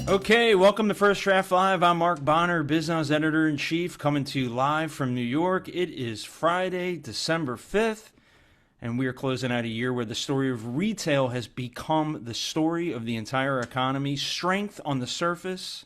Okay, welcome to First Draft Live. I'm Mark Bonner, Business Editor-in-Chief, coming to you live from New York. It is Friday, December 5th, and we are closing out a year where the story of retail has become the story of the entire economy. Strength on the surface,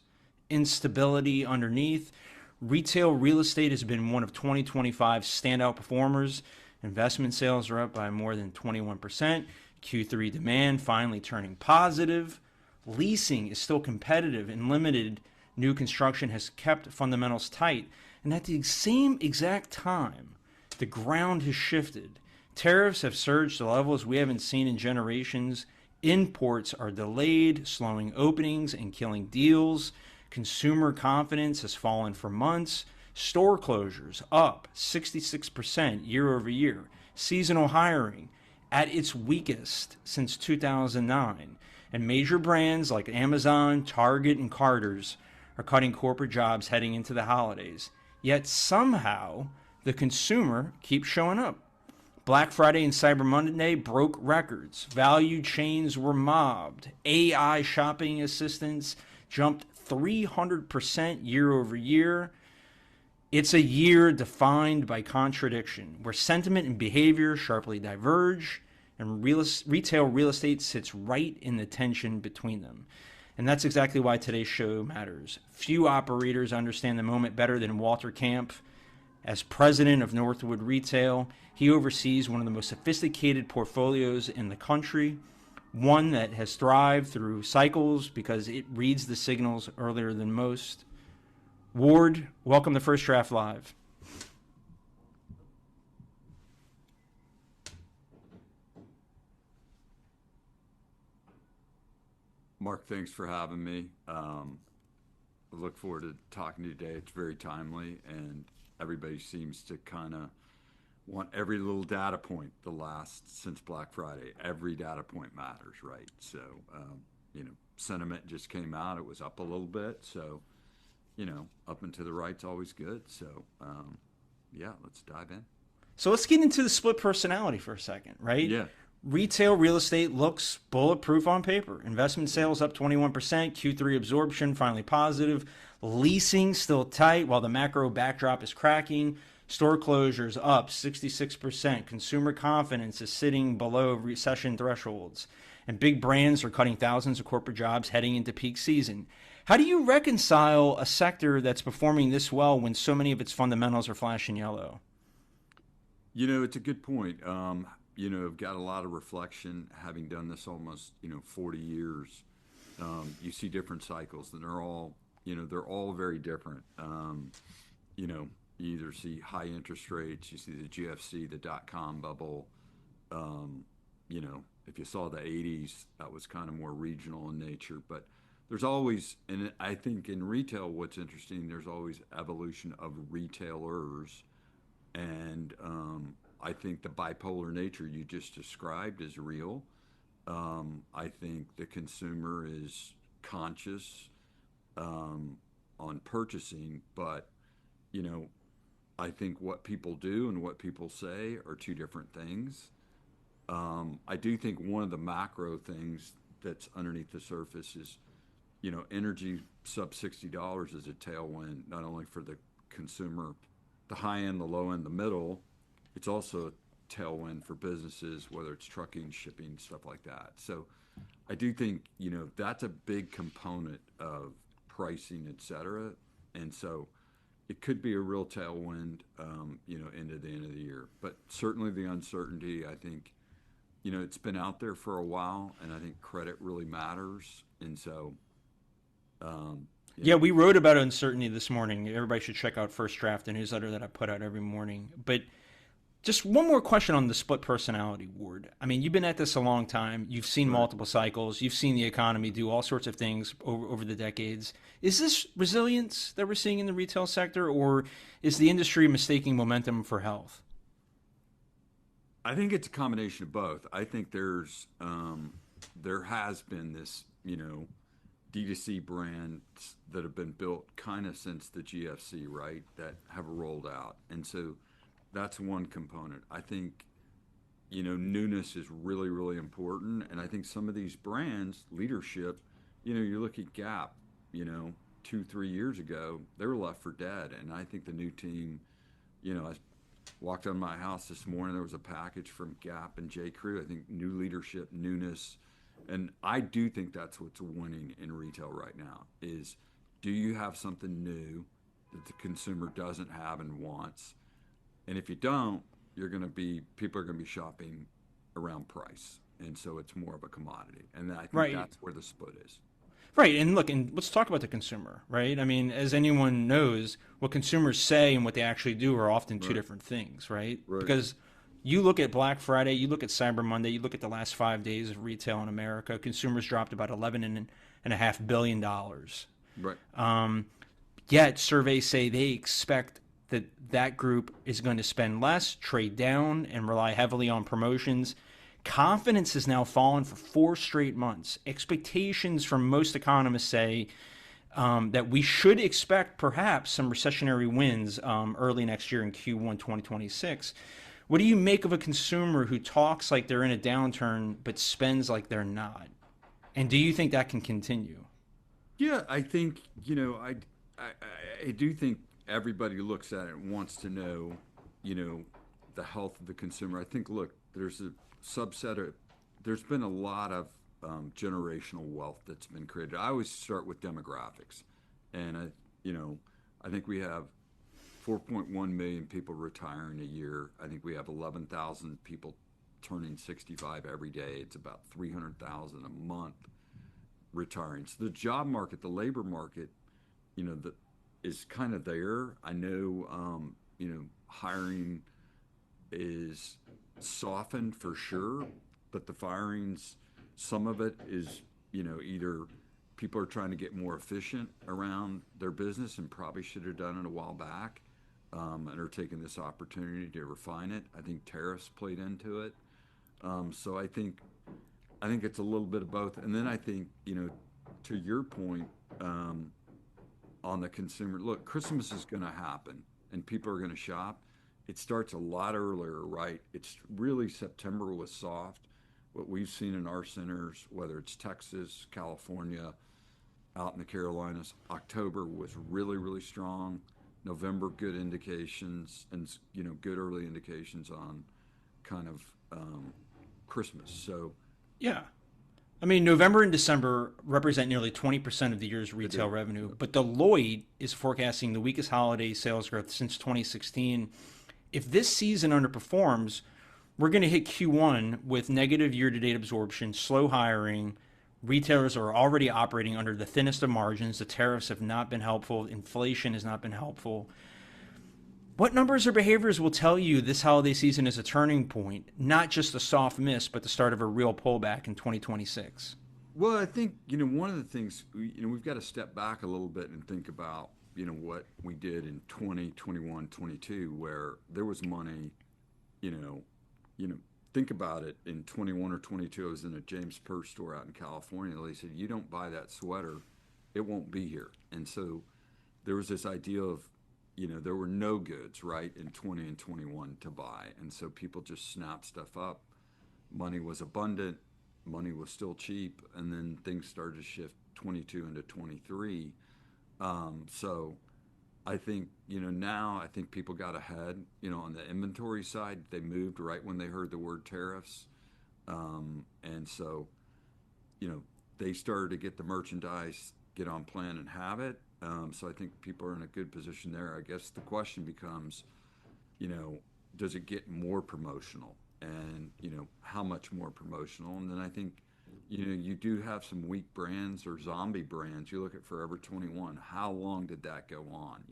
instability underneath. Retail real estate has been one of 2025's standout performers. Investment sales are up by more than 21%. Q3 demand finally turning positive. Leasing is still competitive, and limited new construction has kept fundamentals tight. And at the same exact time, the ground has shifted. Tariffs have surged to levels we haven't seen in generations. Imports are delayed, slowing openings and killing deals. Consumer confidence has fallen for months. Store closures up 66% year over year. Seasonal hiring at its weakest since 2009. And major brands like Amazon, Target, and Carter's are cutting corporate jobs heading into the holidays. Yet somehow, the consumer keeps showing up. Black Friday and Cyber Monday broke records. Value chains were mobbed. AI shopping assistants jumped 300% year over year. It's a year defined by contradiction, where sentiment and behavior sharply diverge, and retail real estate sits right in the tension between them. And that's exactly why today's show matters. Few operators understand the moment better than Walter Kampf. As president of Northwood Retail, he oversees one of the most sophisticated portfolios in the country, one that has thrived through cycles because it reads the signals earlier than most. Ward, welcome to First Draft Live. Mark, thanks for having me. I look forward to talking to you today. It's very timely, and everybody seems to kind of want every little data point since Black Friday. Every data point matters, right? So, sentiment just came out. It was up a little bit. So, up and to the right's always good. So, let's dive in. So let's get into the split personality for a second, right? Yeah. Retail real estate looks bulletproof on paper. Investment sales up 21%. Q3 absorption finally positive. Leasing still tight while the macro backdrop is cracking. Store closures up 66%. Consumer confidence is sitting below recession thresholds. And big brands are cutting thousands of corporate jobs heading into peak season. How do you reconcile a sector that's performing this well when so many of its fundamentals are flashing yellow? It's a good point. I've got a lot of reflection, having done this almost, 40 years. You see different cycles, and they're all very different. You either see high interest rates, you see the GFC, the dot-com bubble. If you saw the 80s, that was kind of more regional in nature. But there's always, and I think in retail, what's interesting, there's always evolution of retailers. And I think the bipolar nature you just described is real. I think the consumer is conscious on purchasing, but I think what people do and what people say are two different things. I do think one of the macro things that's underneath the surface is, energy sub $60 is a tailwind, not only for the consumer, the high end, the low end, the middle. It's also a tailwind for businesses, whether it's trucking, shipping, stuff like that. So I do think, that's a big component of pricing, et cetera. And so it could be a real tailwind, into the end of the year. But certainly the uncertainty, I think, it's been out there for a while, and I think credit really matters. And so, we wrote about uncertainty this morning. Everybody should check out First Draft, the newsletter that I put out every morning. But just one more question on the split personality, Ward. I mean, you've been at this a long time. You've seen multiple cycles. You've seen the economy do all sorts of things over the decades. Is this resilience that we're seeing in the retail sector, or is the industry mistaking momentum for health? I think it's a combination of both. I think there has been this, D2C brands that have been built kind of since the GFC, right, that have rolled out. And so that's one component. I think, newness is really, really important. And I think some of these brands, leadership, you look at Gap, 2, 3 years ago, they were left for dead. And I think the new team, I walked on my house this morning, there was a package from Gap and J. Crew. I think new leadership, newness. And I do think that's what's winning in retail right now is, do you have something new that the consumer doesn't have and wants? And if you don't, people are going to be shopping around price. And so it's more of a commodity. And I think that's where the split is. Right. And look, and let's talk about the consumer, right? I mean, as anyone knows, what consumers say and what they actually do are often two different things, right? Because you look at Black Friday, you look at Cyber Monday, you look at the last 5 days of retail in America, consumers dropped about $11.5 billion. Right. Yet surveys say they expect that group is going to spend less, trade down, and rely heavily on promotions. Confidence has now fallen for 4 straight months. Expectations from most economists say that we should expect perhaps some recessionary winds early next year in Q1 2026. What do you make of a consumer who talks like they're in a downturn but spends like they're not? And do you think that can continue? Yeah, I think, I do think everybody looks at it and wants to know, the health of the consumer. I think, look, there's a there's been a lot of generational wealth that's been created. I always start with demographics. And, I think we have 4.1 million people retiring a year. I think we have 11,000 people turning 65 every day. It's about 300,000 a month retiring. So the job market, the labor market, is kind of there. I know, hiring is softened for sure, but the firings, some of it is, either people are trying to get more efficient around their business and probably should have done it a while back, and are taking this opportunity to refine it. I think tariffs played into it. So I think it's a little bit of both. And then I think, to your point, on the consumer, look, Christmas is going to happen and people are going to shop. It starts a lot earlier, right? It's really September was soft. What we've seen in our centers, whether it's Texas, California, out in the Carolinas, October was really, really strong. November, good indications, and good early indications on kind of Christmas. So yeah. I mean, November and December represent nearly 20% of the year's retail revenue, but Deloitte is forecasting the weakest holiday sales growth since 2016. If this season underperforms, we're going to hit Q1 with negative year-to-date absorption, slow hiring. Retailers are already operating under the thinnest of margins. The tariffs have not been helpful. Inflation has not been helpful. What numbers or behaviors will tell you this holiday season is a turning point, not just a soft miss, but the start of a real pullback in 2026? Well, I think, one of the things, we've got to step back a little bit and think about, what we did in 2021, 22, where there was money, think about it. In 21 or 22, I was in a James Purse store out in California. They said, you don't buy that sweater, it won't be here. And so there was this idea of, there were no goods, right, in 20 and 21 to buy. And so people just snapped stuff up. Money was abundant. Money was still cheap. And then things started to shift 22 into 23. So I think, now I think people got ahead, on the inventory side. They moved right when they heard the word tariffs. And so, they started to get the merchandise, get on plan and have it. So I think people are in a good position there. I guess the question becomes, does it get more promotional? And, how much more promotional? And then I think, you do have some weak brands or zombie brands. You look at Forever 21. How long did that go on?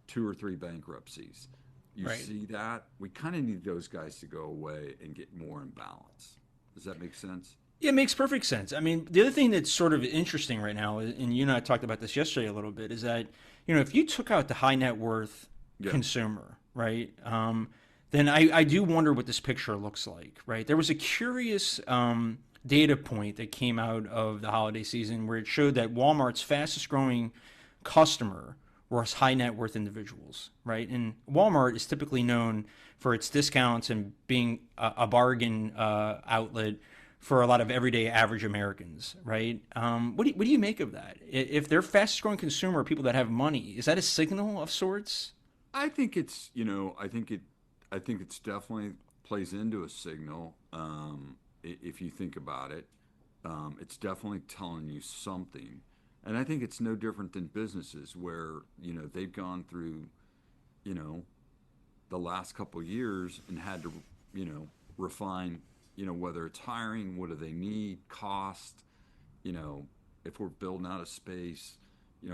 2 or 3 bankruptcies. You see that? We kind of need those guys to go away and get more in balance. Does that make sense? Yeah, it makes perfect sense. I mean, the other thing that's sort of interesting right now, and you and I talked about this yesterday a little bit, is that, if you took out the high net worth consumer, right, then I do wonder what this picture looks like, right? There was a curious data point that came out of the holiday season where it showed that Walmart's fastest growing customer or high net worth individuals, right? And Walmart is typically known for its discounts and being a bargain outlet for a lot of everyday average Americans, right? What do you make of that? If they're fastest growing consumer, people that have money, is that a signal of sorts? I think it's, I think it's definitely plays into a signal. If you think about it, it's definitely telling you something. And I think it's no different than businesses where, they've gone through, you know, the last couple of years and had to, refine, whether it's hiring, what do they need, cost, you know, if we're building out a space,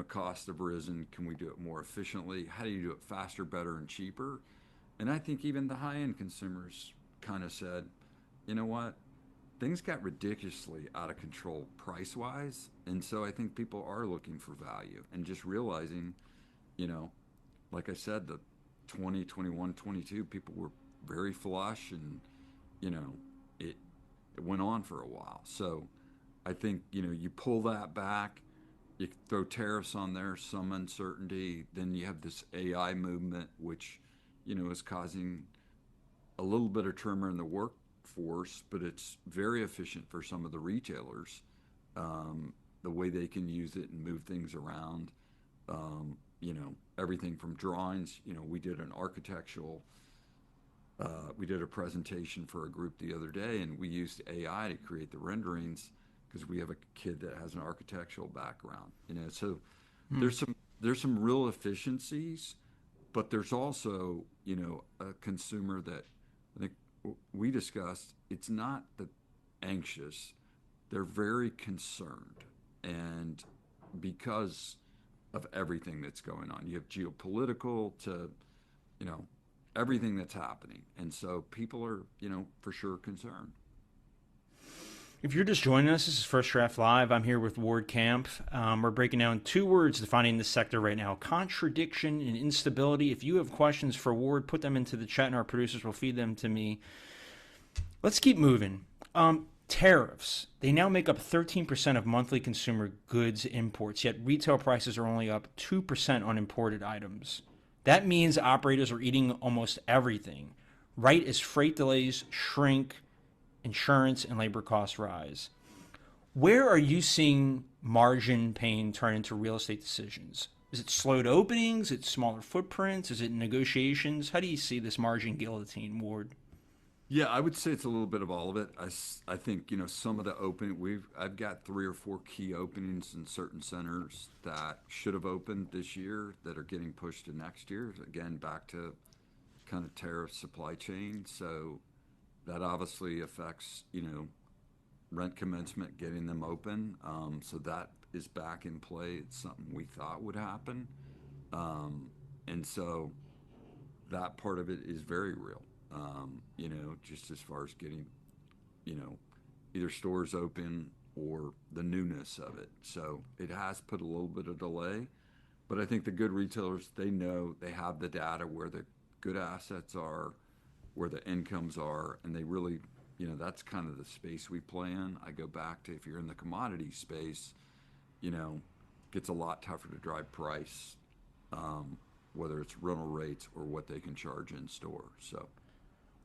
costs have risen. Can we do it more efficiently? How do you do it faster, better, and cheaper? And I think even the high end consumers kind of said, you know what? Things got ridiculously out of control price wise. And so I think people are looking for value and just realizing, you know, like I said, the 20, 21, 22 people were very flush and, you know, it, it went on for a while. So I think, you pull that back, you throw tariffs on there, some uncertainty, then you have this AI movement, which, is causing a little bit of tremor in the workforce, but it's very efficient for some of the retailers. The way they can use it and move things around. Everything from drawings. We did an architectural. We did a presentation for a group the other day, and we used AI to create the renderings because we have a kid that has an architectural background. So there's some real efficiencies, but there's also a consumer that I think we discussed. It's not that anxious; they're very concerned, and because of everything that's going on, you have geopolitical to you know everything that's happening, and so people are for sure concerned. If you're just joining us, this is First Draft Live. I'm here with Ward Kampf. We're breaking down two words defining this sector right now: contradiction and instability. If you have questions for Ward, put them into the chat and our producers will feed them to me. Let's keep moving. Tariffs. They now make up 13% of monthly consumer goods imports, yet retail prices are only up 2% on imported items. That means operators are eating almost everything, right as freight delays shrink, insurance and labor costs rise. Where are you seeing margin pain turn into real estate decisions? Is it slowed openings? Is it smaller footprints? Is it negotiations? How do you see this margin guillotine, Ward? Yeah, I would say it's a little bit of all of it. I think some of the I've got 3 or 4 key openings in certain centers that should have opened this year that are getting pushed to next year. Again, back to kind of tariff supply chain. So that obviously affects rent commencement, getting them open. So that is back in play. It's something we thought would happen, and so that part of it is very real. Just as far as getting, either stores open or the newness of it. So it has put a little bit of delay, but I think the good retailers, they know they have the data where the good assets are, where the incomes are, and they really, that's kind of the space we play in. I go back to if you're in the commodity space, gets a lot tougher to drive price, whether it's rental rates or what they can charge in store. So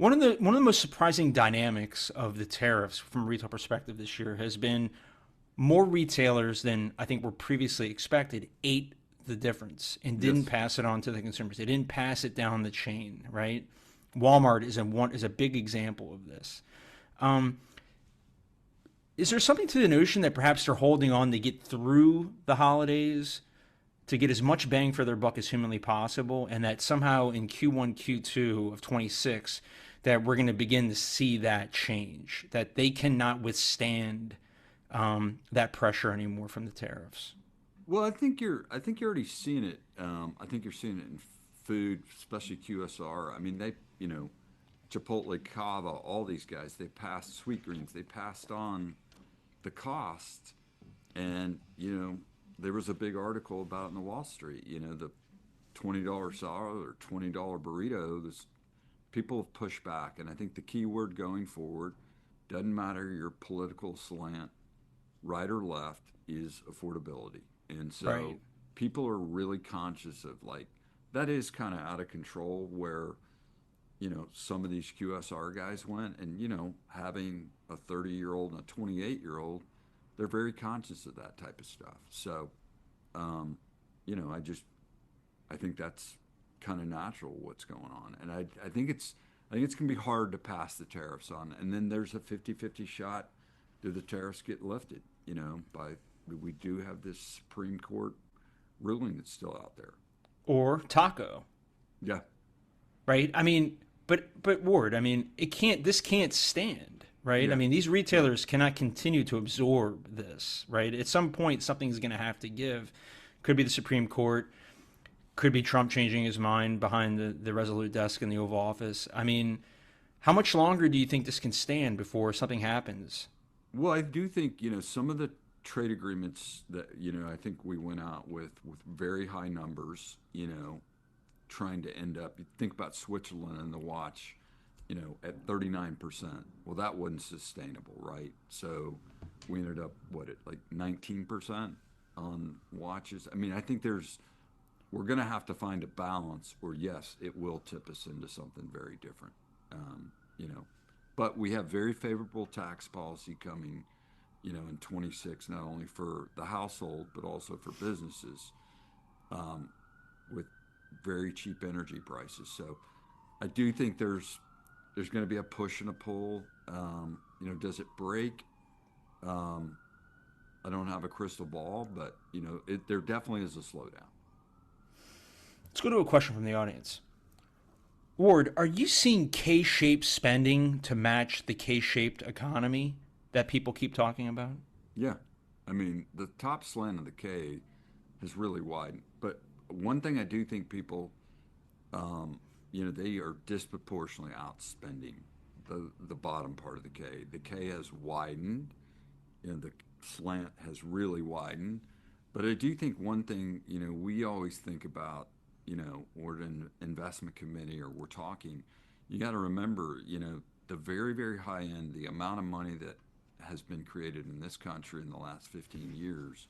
One of the most surprising dynamics of the tariffs from a retail perspective this year has been more retailers than I think were previously expected ate the difference and didn't yes. pass it on to the consumers. They didn't pass it down the chain, right? Walmart is a big example of this. Is there something to the notion that perhaps they're holding on to get through the holidays to get as much bang for their buck as humanly possible, and that somehow in Q1, Q2 of 26, that we're going to begin to see that change, that they cannot withstand that pressure anymore from the tariffs? Well, I think you're already seeing it. I think you're seeing it in food, especially QSR. I mean, Chipotle, Cava, all these guys, they passed sweet greens. They passed on the cost, and there was a big article about it in the Wall Street. The $20 salad or $20 burrito. This people have pushed back, and I think the key word going forward doesn't matter your political slant, right or left, is affordability. And so Right. people are really conscious of like that is kind of out of control where some of these QSR guys went and having a 30-year-old and a 28-year-old, they're very conscious of that type of stuff. So um, I think that's kind of natural what's going on. And I think it's going to be hard to pass the tariffs on. And then there's a 50-50 shot. Do the tariffs get lifted? By we do have this Supreme Court ruling that's still out there. Or taco, Yeah. right? I mean, but Ward, I mean, this can't stand, right? I Yeah. mean, these retailers cannot continue to absorb this, right? At some point, something's going to have to give. Could be the Supreme Court, could be Trump changing his mind behind the Resolute desk in the Oval Office. I mean, how much longer do you think this can stand before something happens? Well, I do think, some of the trade agreements that, I think we went out with very high numbers, trying to end up, you think about Switzerland and the watch, at 39%. Well, that wasn't sustainable, right? So we ended up, at like 19% on watches. I mean, I think we're going to have to find a balance, or yes, it will tip us into something very different. Um, you know, but we have very favorable tax policy coming, in 26, not only for the household but also for businesses, with very cheap energy prices. So I do think there's going to be a push and a pull. Does it break? I don't have a crystal ball, but there definitely is a slowdown. Let's go to a question from the audience. Ward, are you seeing K-shaped spending to match the K-shaped economy that people keep talking about? Yeah, I mean the top slant of the K has really widened. But one thing I do think people, they are disproportionately outspending the bottom part of the K. The K has widened, the slant has really widened. But I do think one thing, we always think about, or an investment committee, or we're talking, you got to remember, the very, very high end, the amount of money that has been created in this country in the last 15 years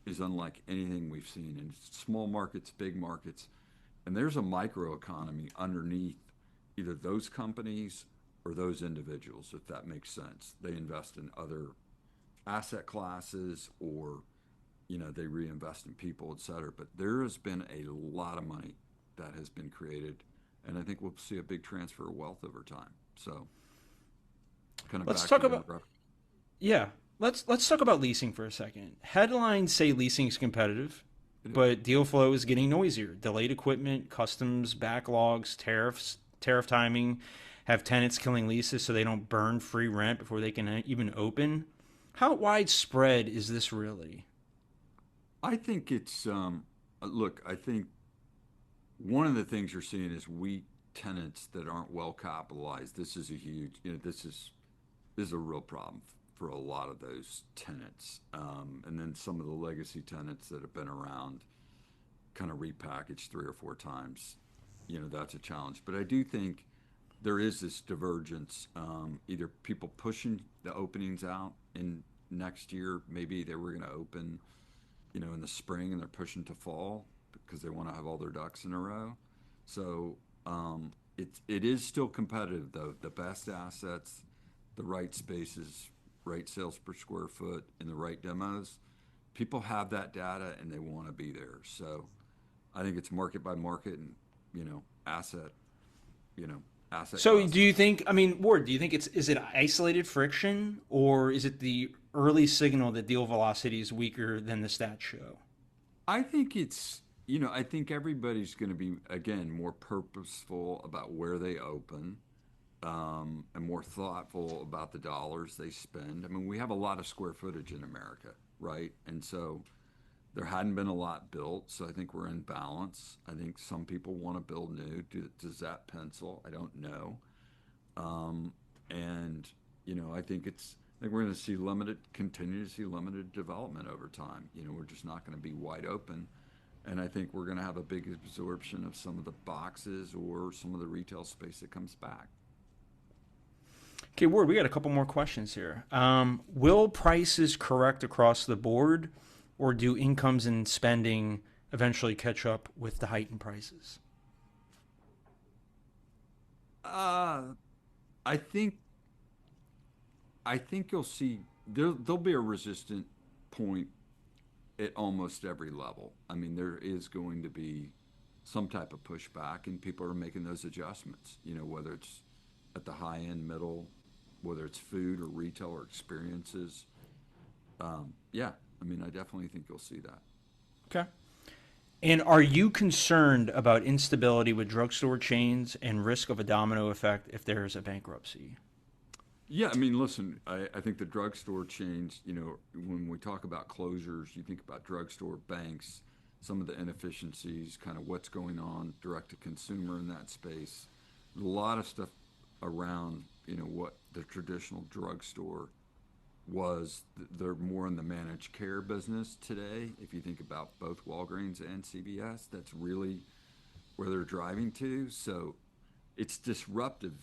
is unlike anything we've seen in small markets, big markets. And there's a microeconomy underneath either those companies or those individuals, if that makes sense. They invest in other asset classes, or they reinvest in people, et cetera. But there has been a lot of money that has been created, and I think we'll see a big transfer of wealth over time. So, kind of Let's back talk to about the yeah. Let's talk about leasing for a second. Headlines say leasing is competitive, it is. but deal flow is getting noisier. Delayed equipment, customs, backlogs, tariff timing, have tenants killing leases so they don't burn free rent before they can even open. How widespread is this really? I think it's look. I think one of the things you're seeing is weak tenants that aren't well capitalized. This is a huge. This is a real problem for a lot of those tenants, and then some of the legacy tenants that have been around, kind of repackaged 3 or 4 times. That's a challenge. But I do think there is this divergence. Either people pushing the openings out in next year, maybe they were going to open, in the spring, and they're pushing to fall because they want to have all their ducks in a row. So it is still competitive though. The best assets, the right spaces, right sales per square foot, and the right demos. People have that data and they want to be there. So I think it's market by market and asset, asset So class. do you think, I mean, Ward, do you think is it isolated friction, or is it the early signal that deal velocity is weaker than the stats show? I think it's, I think everybody's going to be, again, more purposeful about where they open, and more thoughtful about the dollars they spend. I mean, we have a lot of square footage in America, right? And so there hadn't been a lot built, so I think we're in balance. I think some people want to build new. Does that pencil? I don't know. And I think we're going to continue to see limited development over time. We're just not going to be wide open. And I think we're going to have a big absorption of some of the boxes or some of the retail space that comes back. Okay, Ward, we got a couple more questions here. Will prices correct across the board, or do incomes and spending eventually catch up with the heightened prices? Uh, I think I think you'll see there'll be a resistant point at almost every level. I mean, there is going to be some type of pushback, and people are making those adjustments. Whether it's at the high end, middle, whether it's food or retail or experiences. Yeah, I mean, I definitely think you'll see that. Okay. And are you concerned about instability with drugstore chains and risk of a domino effect if there is a bankruptcy? Yeah, I mean, listen, I think the drugstore chains, when we talk about closures, you think about drugstore banks, some of the inefficiencies, kind of what's going on direct to consumer in that space. There's a lot of stuff around, what the traditional drugstore was. They're more in the managed care business today. If you think about both Walgreens and CVS, that's really where they're driving to. So it's disruptive.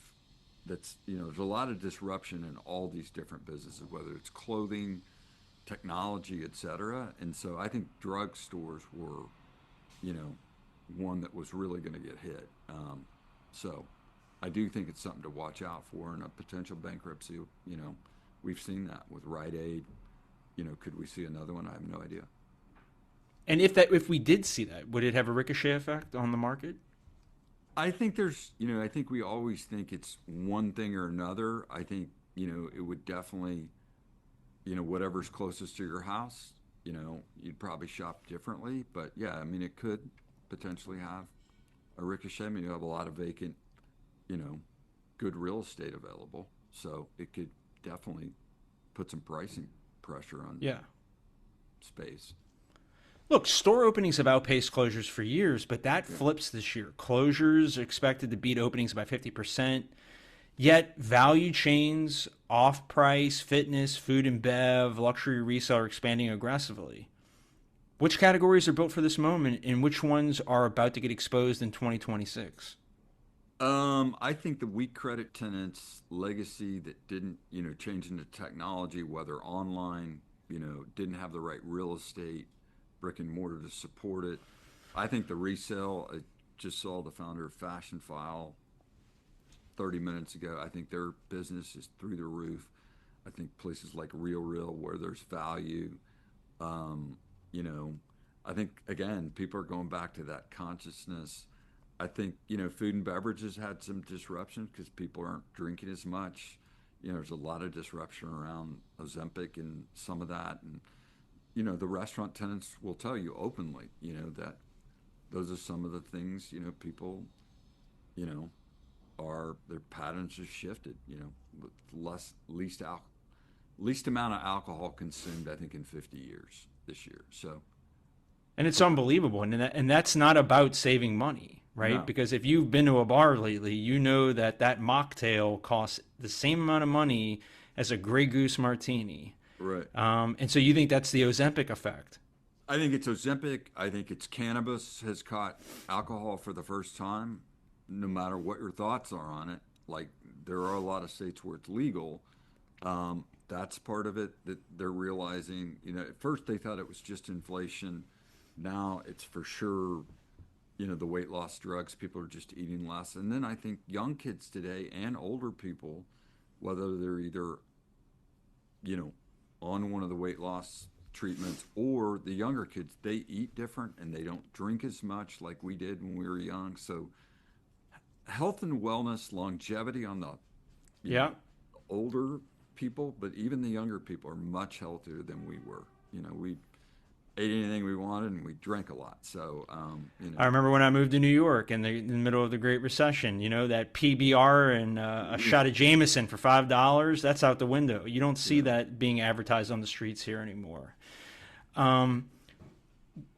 There's a lot of disruption in all these different businesses, whether it's clothing, technology, et cetera. And so I think drugstores were, one that was really going to get hit. So I do think it's something to watch out for in a potential bankruptcy. We've seen that with Rite Aid. Could we see another one? I have no idea. And if we did see that, would it have a ricochet effect on the market? I think I think we always think it's one thing or another. I think, it would definitely, whatever's closest to your house, you'd probably shop differently. But yeah, I mean, it could potentially have a ricochet. I mean, you have a lot of vacant, good real estate available. So it could definitely put some pricing pressure on Yeah. space. Look, store openings have outpaced closures for years, but that flips this year. Closures are expected to beat openings by 50%. Yet value chains, off-price, fitness, food and bev, luxury resale are expanding aggressively. Which categories are built for this moment, and which ones are about to get exposed in 2026? I think the weak credit tenants legacy that didn't, change into technology, whether online, didn't have the right real estate, brick and mortar to support it. I think the resale, I just saw the founder of Fashion File 30 minutes ago. I think their business is through the roof. I think places like Real where there's value, I think, again, people are going back to that consciousness. I think, food and beverages had some disruption because people aren't drinking as much. There's a lot of disruption around Ozempic and some of that. And, the restaurant tenants will tell you openly, that those are some of the things, people, their patterns have shifted, with least amount of alcohol consumed, I think, in 50 years this year. So, And it's unbelievable. And that's not about saving money, right? no, Because if you've been to a bar lately, you know that mocktail costs the same amount of money as a Grey Goose martini. right. And so you think that's the Ozempic effect? I think it's Ozempic. I think it's cannabis has caught alcohol for the first time, no matter what your thoughts are on it. Like, there are a lot of states where it's legal. That's part of it that they're realizing. At first they thought it was just inflation. Now it's for sure, the weight loss drugs. People are just eating less. And then I think young kids today and older people, whether they're either, on one of the weight loss treatments, or the younger kids, they eat different and they don't drink as much like we did when we were young. So health and wellness, longevity on the Yeah. older people, but even the younger people are much healthier than we were. We ate anything we wanted and we drank a lot. So, I remember when I moved to New York in the middle of the Great Recession, that PBR and a shot of Jameson for $5, that's out the window. You don't see that being advertised on the streets here anymore. One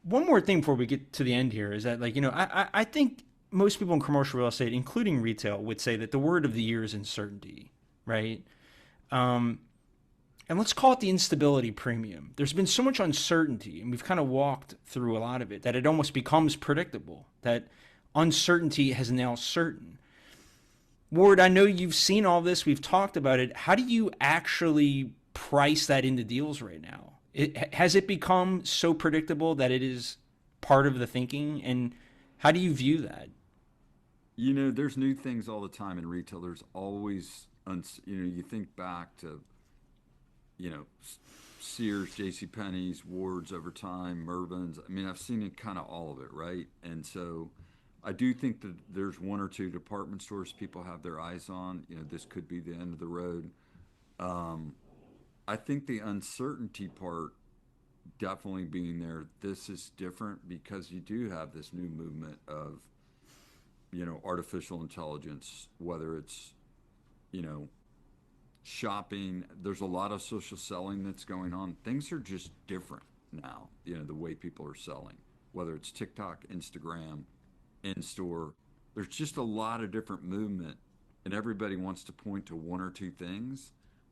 more thing before we get to the end here is that, I think most people in commercial real estate, including retail, would say that the word of the year is uncertainty, right? And let's call it the instability premium. There's been so much uncertainty, and we've kind of walked through a lot of it, that it almost becomes predictable, that uncertainty has now certain. Ward, I know you've seen all this. We've talked about it. How do you actually price that into deals right now? Has it become so predictable that it is part of the thinking? And how do you view that? There's new things all the time in retail. There's always, you think back to, you know, Sears, J.C. Penney's, Ward's over time, Mervyn's. I mean, I've seen it kind of all of it, right? And so I do think that there's one or two department stores people have their eyes on. This could be the end of the road. Um, I think the uncertainty part definitely being there. This is different because you do have this new movement of, artificial intelligence, whether it's, you know, shopping. There's a lot of social selling that's going on. Things are just different now, the way people are selling, whether it's TikTok, Instagram, in store. There's just a lot of different movement, and everybody wants to point to one or two things.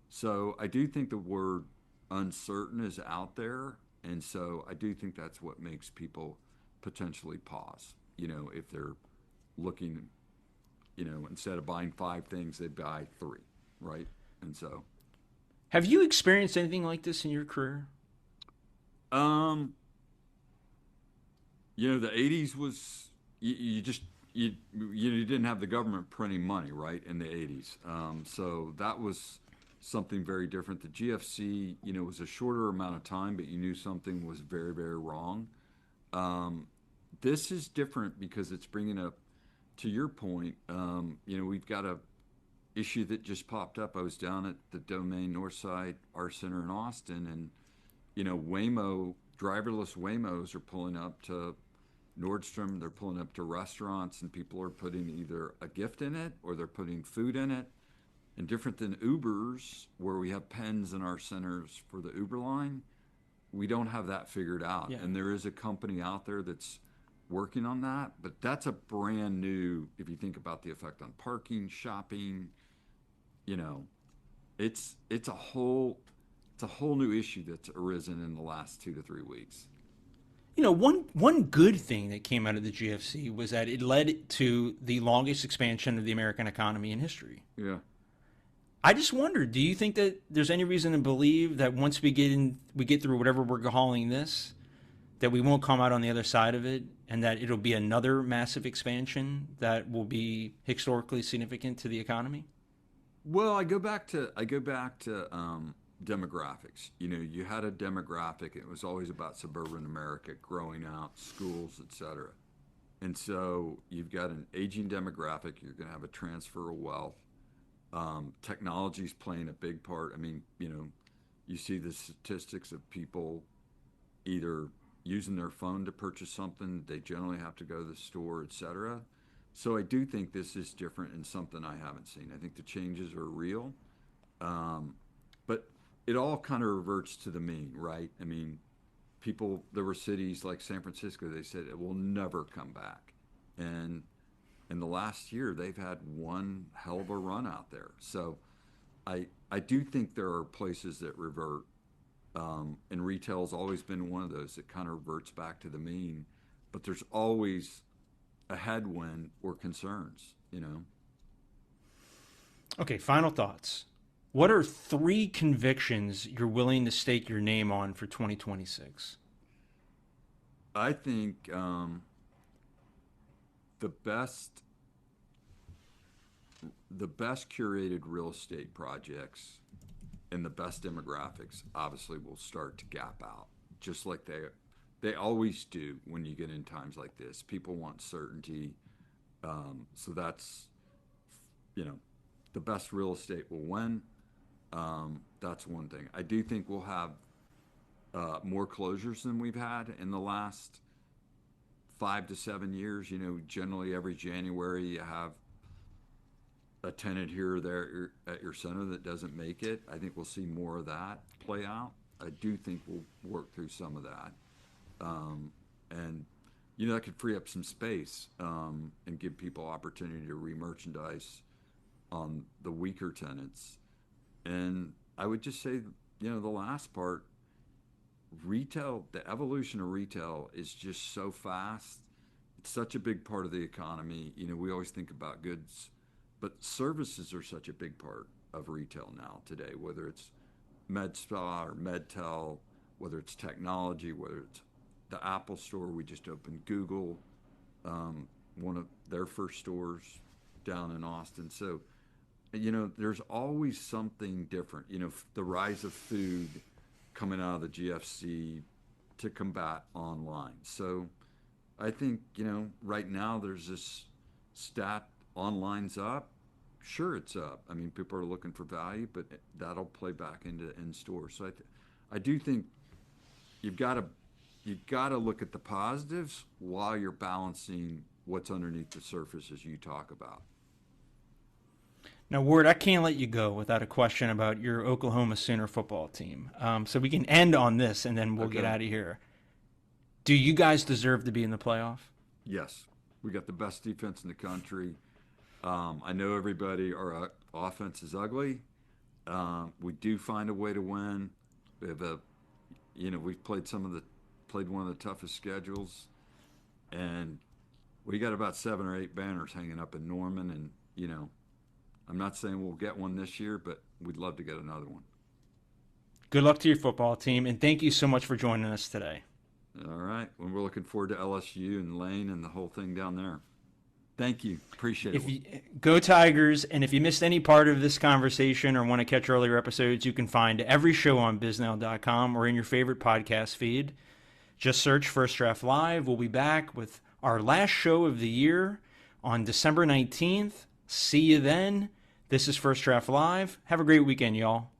So I do think the word uncertain is out there. And so I do think that's what makes people potentially pause, if they're looking, instead of buying five things, they buy three, right? And so, Have you experienced anything like this in your career? um, the '80s was you just you didn't have the government printing money, right, in the '80s. So that was something very different. The GFC, was a shorter amount of time, but you knew something was very, very wrong. Um, this is different because it's bringing up, to your point, we've got a issue that just popped up. I was down at the Domain Northside Art Center in Austin, and Waymo, driverless Waymos are pulling up to Nordstrom. They're pulling up to restaurants, and people are putting either a gift in it or they're putting food in it. And different than Ubers, where we have pens in our centers for the Uber line, we don't have that figured out. Yeah. And there is a company out there that's working on that, but that's a brand new. If you think about the effect on parking, shopping, you know, it's a whole new issue that's arisen in the last 2 to 3 weeks. One good thing that came out of the GFC was that it led to the longest expansion of the American economy in history. Yeah. I just wonder, do you think that there's any reason to believe that once we get through whatever we're calling this, that we won't come out on the other side of it, and that it'll be another massive expansion that will be historically significant to the economy? Well, I go back to demographics. You had a demographic. It was always about suburban America growing out, schools, etc. And so you've got an aging demographic. You're going to have a transfer of wealth. Technology's playing a big part. I mean, you see the statistics of people either using their phone to purchase something. They generally have to go to the store, etc. So I do think this is different and something I haven't seen. I think the changes are real. But it all kind of reverts to the mean, right? I mean, there were cities like San Francisco, they said it will never come back. And in the last year, they've had one hell of a run out there. So I do think there are places that revert. And retail's always been one of those that kind of reverts back to the mean. But there's always a headwind or concerns. Okay, final thoughts. What are three convictions you're willing to stake your name on for 2026? I think the best the best curated real estate projects and the best demographics obviously will start to gap out, just like they always do when you get in times like this. People want certainty, so that's you know the best real estate will win. That's one thing. I do think we'll have more closures than we've had in the last 5 to 7 years. Generally every January you have a tenant here or there at your center that doesn't make it. I think we'll see more of that play out. I do think we'll work through some of that. And that could free up some space and give people opportunity to re-merchandise on the weaker tenants. And I would just say, the last part, retail, the evolution of retail is just so fast. It's such a big part of the economy. We always think about goods, but services are such a big part of retail now today, whether it's med spa or medtel, whether it's technology, whether it's the Apple store we just opened, Google, one of their first stores down in Austin. So, there's always something different. The rise of food coming out of the GFC to combat online. So I think, right now there's this stat online's up. Sure, it's up. I mean, people are looking for value, but that'll play back into in store. So I do think you've got to look at the positives while you're balancing what's underneath the surface as you talk about. Now, Ward, I can't let you go without a question about your Oklahoma Sooner football team. So we can end on this, and then we'll get out of here. Do you guys deserve to be in the playoff? Yes. We got the best defense in the country. I know our offense is ugly. We do find a way to win. We have we've played one of the toughest schedules, and we got about 7 or 8 banners hanging up in Norman, and I'm not saying we'll get one this year, but we'd love to get another one. Good luck to your football team, and thank you so much for joining us today. All right. Well, we're looking forward to LSU and Lane and the whole thing down there. Thank you. Appreciate it. Go Tigers, and if you missed any part of this conversation or want to catch earlier episodes, you can find every show on biznow.com or in your favorite podcast feed. Just search First Draft Live. We'll be back with our last show of the year on December 19th. See you then. This is First Draft Live. Have a great weekend, y'all.